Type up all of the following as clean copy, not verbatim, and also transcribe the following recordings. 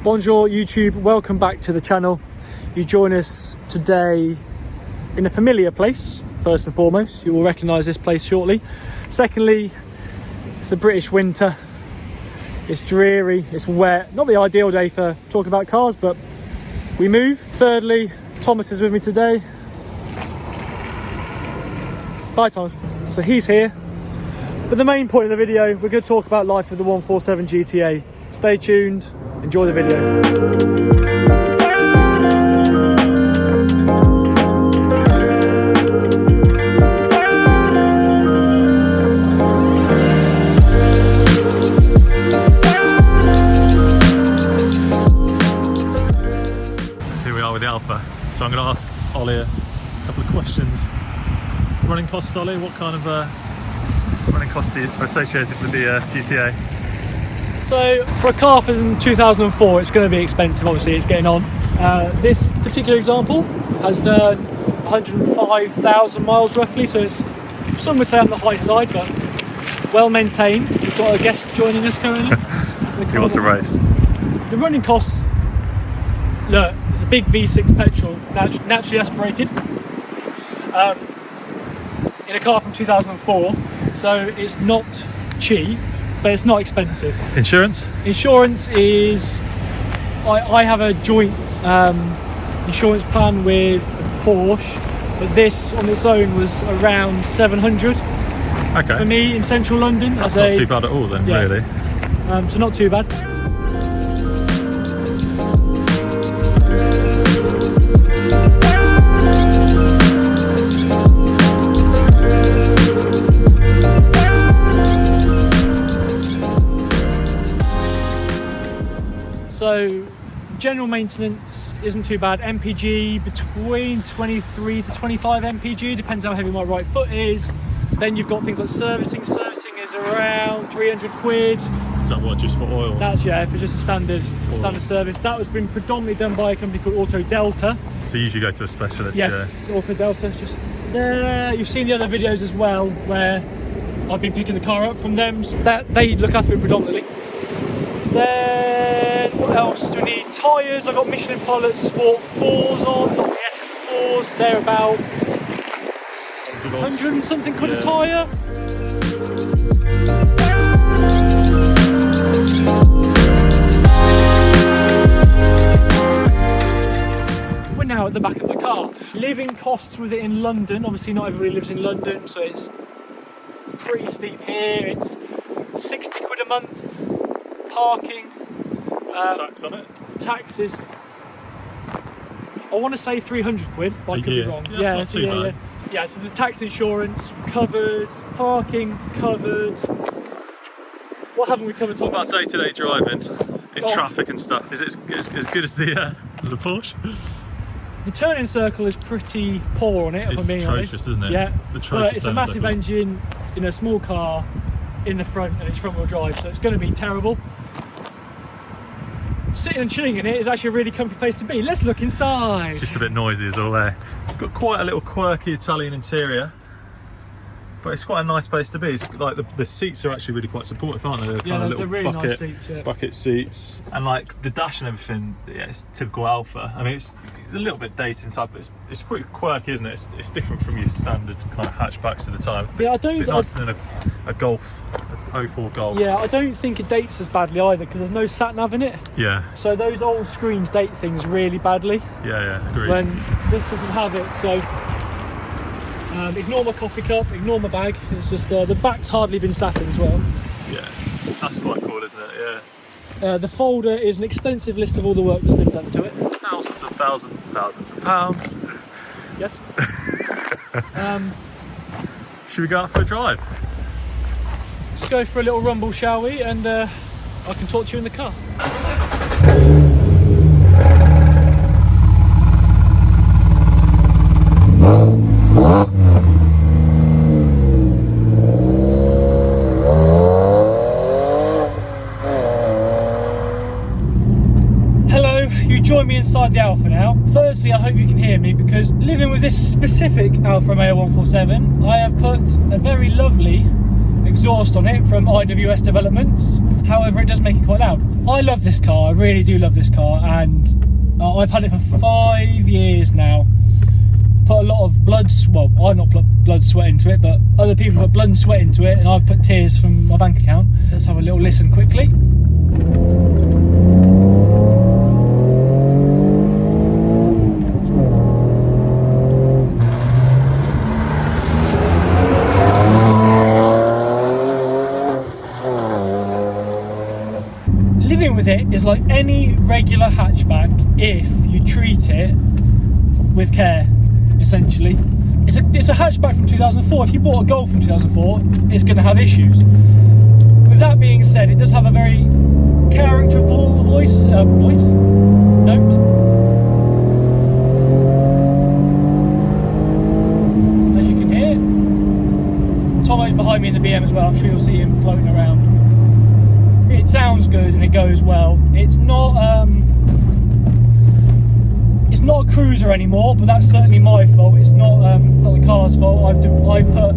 Bonjour YouTube, welcome back to the channel. You join us today in a familiar place. First and foremost, you will recognise this place shortly. Secondly, it's the British winter. It's dreary, it's wet. Not the ideal day for talking about cars, but we move. Thirdly, Thomas is with me today. Bye Thomas. So he's here. But the main point of the video, we're going to talk about life of the 147 GTA. Stay tuned, enjoy the video. Here we are with the Alfa. So I'm going to ask Ollie a couple of questions. Running costs, Ollie, what kind of running costs are associated with the GTA? So for a car from 2004, it's going to be expensive, obviously, it's getting on. This particular example has done 105,000 miles roughly, so it's, some would say on the high side, but well maintained. We've got a guest joining us currently. He wants to race. The running costs, look, it's a big V6 petrol, naturally aspirated, in a car from 2004, so it's not cheap, but it's not expensive. Insurance? Insurance is, I have a joint insurance plan with Porsche, but this on its own was around 700 Okay. for me in central London. That's not too bad at all then, really. So not too bad. So general maintenance isn't too bad. MPG between 23 to 25 MPG, depends how heavy my right foot is. Then you've got things like servicing. Servicing is around 300 quid. Is that what, just for oil? That's, yeah, for just a standard service. That was been predominantly done by a company called Auto Delta. So you usually go to a specialist? Yes, yeah. Auto Delta, just there. You've seen the other videos as well where I've been picking the car up from them. So that they look after it predominantly. Then what else do we need? Tyres, I've got Michelin Pilot Sport 4s on, not the SS4s, they're about 100 and something quid a tyre. We're now at the back of the car. Living costs with it in London, obviously not everybody lives in London, so it's pretty steep here. It's 60 quid a month. Parking. What's the tax on it? Taxes. I want to say 300 quid, but I could be wrong. Yeah, that's not too bad. Yeah, so the tax, insurance covered, parking covered. What haven't we covered? What about day-to-day driving in traffic and stuff? Is it as good as the Porsche? The turning circle is pretty poor on it, if I'm being honest. It's atrocious, isn't it? Yeah, Atrocious. but it's a massive engine in a small car in the front, and it's front-wheel drive, so it's going to be terrible. Sitting and chilling in it is actually a really comfy place to be. Let's look inside. It's just a bit noisy as well there. It's got quite a little quirky Italian interior, but it's quite a nice place to be. It's like the seats are actually really quite supportive, aren't they? They're kind of little really nice seats, yeah. Bucket seats, and like the dash and everything. Yeah, it's typical Alfa. I mean, it's a little bit dated inside, but it's pretty quirky, isn't it? It's different from your standard kind of hatchbacks at the time. But I don't. A bit nicer than a Golf, a 04 Golf. Yeah, I don't think it dates as badly either because there's no sat nav in it. Yeah. So those old screens date things really badly. Yeah, agreed. When this doesn't have it, so ignore my coffee cup, ignore my bag. It's just the back's hardly been sat in as well. Yeah, that's quite cool, isn't it? Yeah. The folder is an extensive list of all the work that's been done to it. Thousands and thousands and thousands of pounds. Yes. Should we go out for a drive? Let's go for a little rumble, shall we? And I can talk to you in the car. Join me inside the Alfa now. Firstly, I hope you can hear me because living with this specific Alfa Romeo 147, I have put a very lovely exhaust on it from IWS Developments. However, it does make it quite loud. I love this car, I really do love this car, and I've had it for 5 years now. I've put a lot of blood, well, I've not put blood, sweat into it, but other people put blood and sweat into it, and I've put tears from my bank account. Let's have a little listen quickly. Living with it is like any regular hatchback if you treat it with care, essentially. It's a hatchback from 2004. If you bought a Golf from 2004, it's going to have issues. With that being said, it does have a very characterful voice note. As you can hear, Tomo's behind me in the BM as well. I'm sure you'll see him floating around. It sounds good and it goes well. It's not a cruiser anymore, but that's certainly my fault. It's not the car's fault. I've put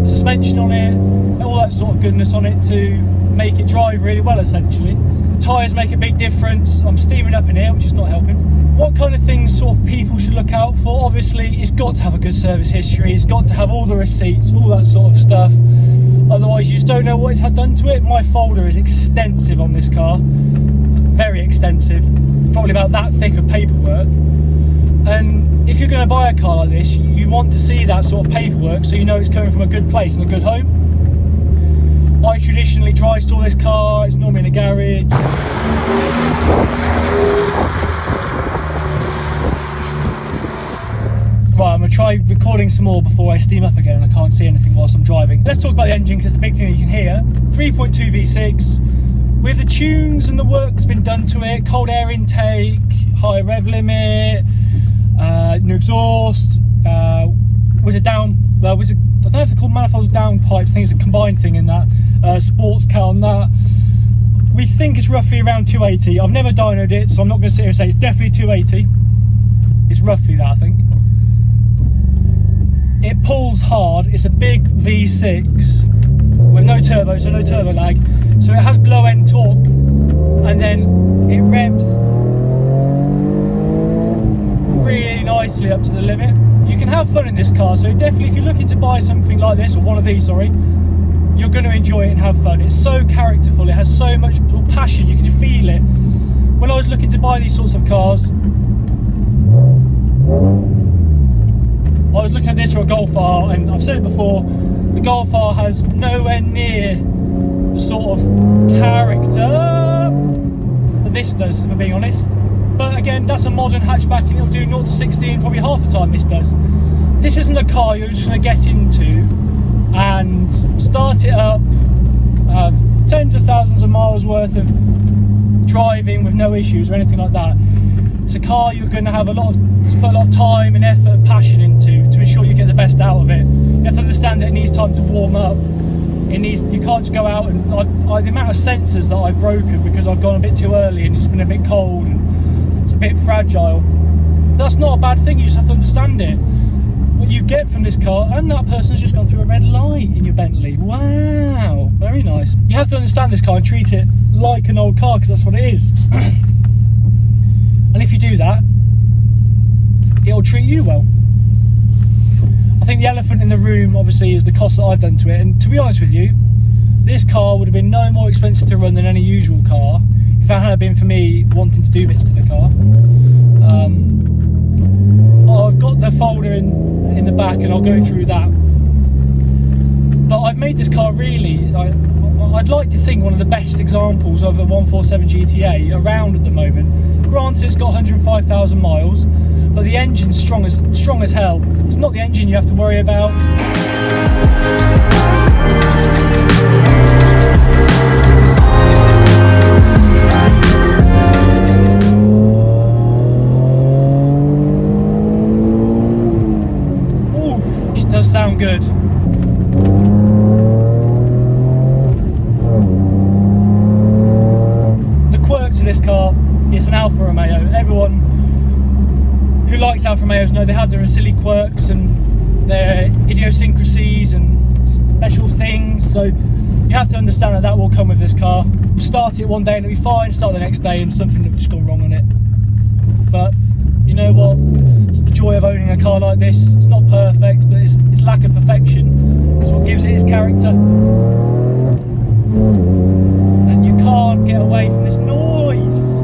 suspension on it, all that sort of goodness on it to make it drive really well, essentially. The tyres make a big difference. I'm steaming up in here, which is not helping. What kind of things sort of people should look out for? Obviously, it's got to have a good service history. It's got to have all the receipts, all that sort of stuff. Otherwise, you just don't know what it's had done to it. My folder is extensive on this car, very extensive, probably about that thick of paperwork. And if you're going to buy a car like this, you want to see that sort of paperwork so you know it's coming from a good place and a good home. I traditionally dry store this car. It's normally in a garage. Right, I'm going to try recording some more before I steam up again and I can't see anything whilst I'm driving. Let's talk about the engine because it's the big thing that you can hear. 3.2 V6 with the tunes and the work that's been done to it. Cold air intake, high rev limit, new exhaust, I don't know if they're called manifolds downpipes. I think it's a combined thing in that. Sports car on that. We think it's roughly around 280. I've never dynoed it, so I'm not going to sit here and say it's definitely 280. It's roughly that, I think. It pulls hard. It's a big V6 with no turbo, so no turbo lag. So it has low end torque, and then it revs really nicely up to the limit. You can have fun in this car, so definitely if you're looking to buy something like this, or one of these, sorry, you're going to enjoy it and have fun. It's so characterful, it has so much passion, you can feel it. When I was looking to buy these sorts of cars, I was looking at this for a Golf R, and I've said it before, the Golf R has nowhere near the sort of character that this does, if I'm being honest. But again, that's a modern hatchback and it'll do 0 to 60 in probably half the time this does. This isn't a car you're just going to get into and start it up, have tens of thousands of miles worth of driving with no issues or anything like that. It's a car you're going to have put a lot of time and effort and passion into to ensure you get the best out of it. You have to understand that it needs time to warm up. You can't just go out and the amount of sensors that I've broken because I've gone a bit too early and it's been a bit cold and it's a bit fragile. That's not a bad thing, you just have to understand it. What you get from this car, and that person's just gone through a red light in your Bentley. Wow, very nice. You have to understand this car and treat it like an old car because that's what it is. And if you do that, it'll treat you well. I think the elephant in the room obviously is the cost that I've done to it, and to be honest with you, this car would have been no more expensive to run than any usual car if it had been for me wanting to do bits to the car. I've got the folder in the back and I'll go through that, but I've made this car really, I'd like to think, one of the best examples of a 147 GTA around at the moment. Granted, it's got 105,000 miles, but the engine's strong as hell. It's not the engine you have to worry about. Ooh, it does sound good. The quirks of this car, it's an Alfa Romeo. Everyone who likes Alfa Romeos know they have their silly quirks and their idiosyncrasies and special things. So you have to understand that will come with this car. Start it one day and it'll be fine, start the next day and something will just gone wrong on it. But you know what? It's the joy of owning a car like this. It's not perfect, but its lack of perfection is what gives it its character. And you can't get away from this noise.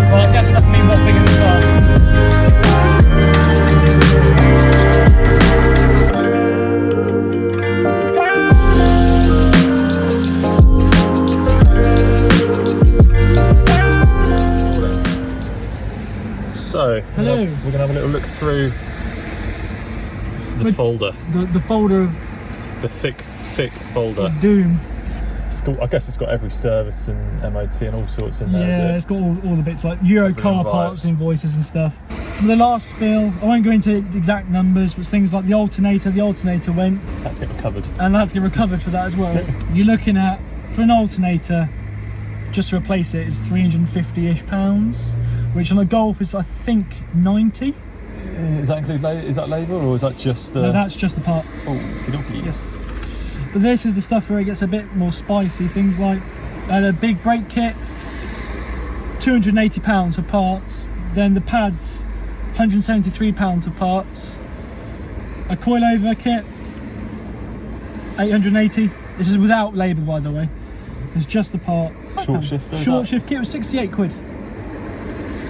Well, I guess enough of me waffling in the car. So, hello. We're going to have a little look through the folder. The folder of the thick folder. doom. I guess it's got every service and MOT and all sorts in there. Yeah, it's got all the bits like Euro car parts invoices and stuff. The last spill, I won't go into exact numbers, but things like the alternator went. Had to get recovered. And I had to get recovered for that as well. You're looking at, for an alternator, just to replace it, is £350-ish, which on a Golf is I think 90. Does that include is that labour or is that just No, that's just the part. Oh, okey-dokey. Yes. But this is the stuff where it gets a bit more spicy. Things like the big brake kit, £280 for parts. Then the pads, £173 for parts. A coilover kit, £880. This is without labour, by the way. It's just the parts. Short shift. Short shift kit was £68.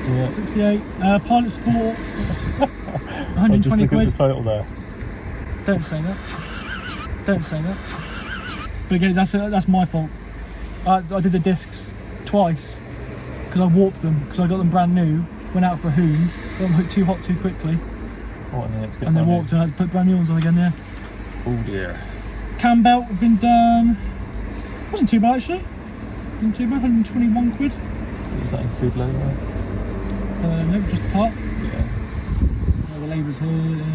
Yeah. 68. Pilot Sports, £120. Just look at the total there. Don't say that. Don't say that. But again, that's my fault. I did the discs twice because I warped them because I got them brand new. Went out for a hoon, got them hooked too hot too quickly, and then warped and I had to put brand new ones on again. Yeah. Oh dear. Cam belt had been done. Wasn't too bad actually. Wasn't too bad. £121. Does that include labour? No, just the part. Yeah. The labour's here.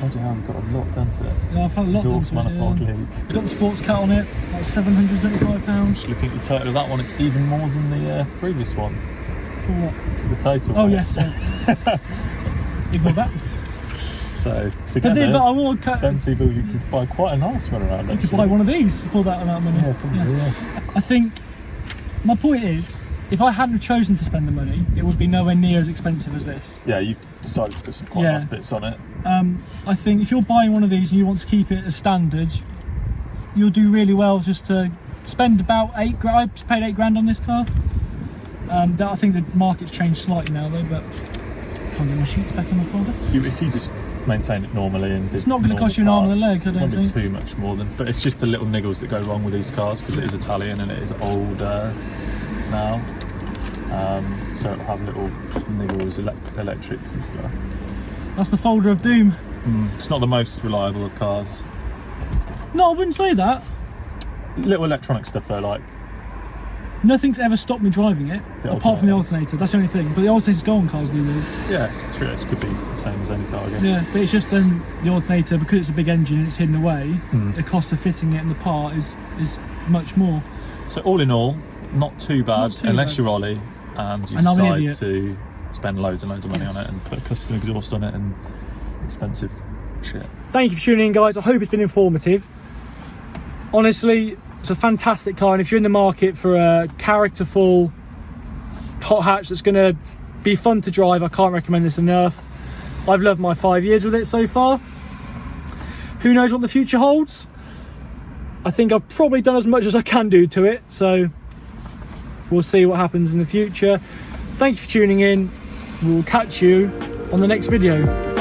Bloody hell, we've got a lot done to it. Yeah, I've had a lot done to it. Manifold leak. It's got the sports cat on it, like £775. Just looking at the total of that one, it's even more than the previous one. For what? The total. Oh yes. Ignore that. So together, but I will cut. them two bills, you could buy quite a nice one around. You could buy one of these for that amount of money. Yeah, probably. Yeah. I think my point is, if I hadn't chosen to spend the money, it would be nowhere near as expensive as this. Yeah, you decided to put some quite nice bits on it. I think if you're buying one of these and you want to keep it as standard, you'll do really well just to spend about £8 grand. I paid £8 on this car. I think the market's changed slightly now though, but I can't get my sheets back in my folder. If you just maintain it normally and it's not going to cost you an arm and a leg, I don't think. Too much more than, but it's just the little niggles that go wrong with these cars because it is Italian and it is older now. So it'll have little niggles, electrics and stuff. That's the folder of doom. It's not the most reliable of cars. No, I wouldn't say that. Little electronic stuff though, like nothing's ever stopped me driving it, apart from the alternator. That's the only thing. But the alternators go on cars these days. Yeah, true. It could be the same as any car, I guess. Yeah, but it's just then the alternator, because it's a big engine and it's hidden away, the cost of fitting it in the part is much more. So all in all, not too bad, unless you're Ollie and you decide to spend loads and loads of money on it and put custom exhaust on it and expensive shit. Thank you for tuning in, guys. I hope it's been informative. Honestly, it's a fantastic car, and if you're in the market for a characterful hot hatch that's going to be fun to drive, I can't recommend this enough. I've loved my 5 years with it so far. Who knows what the future holds? I think I've probably done as much as I can do to it, so we'll see what happens in the future. Thank you for tuning in. We'll catch you on the next video.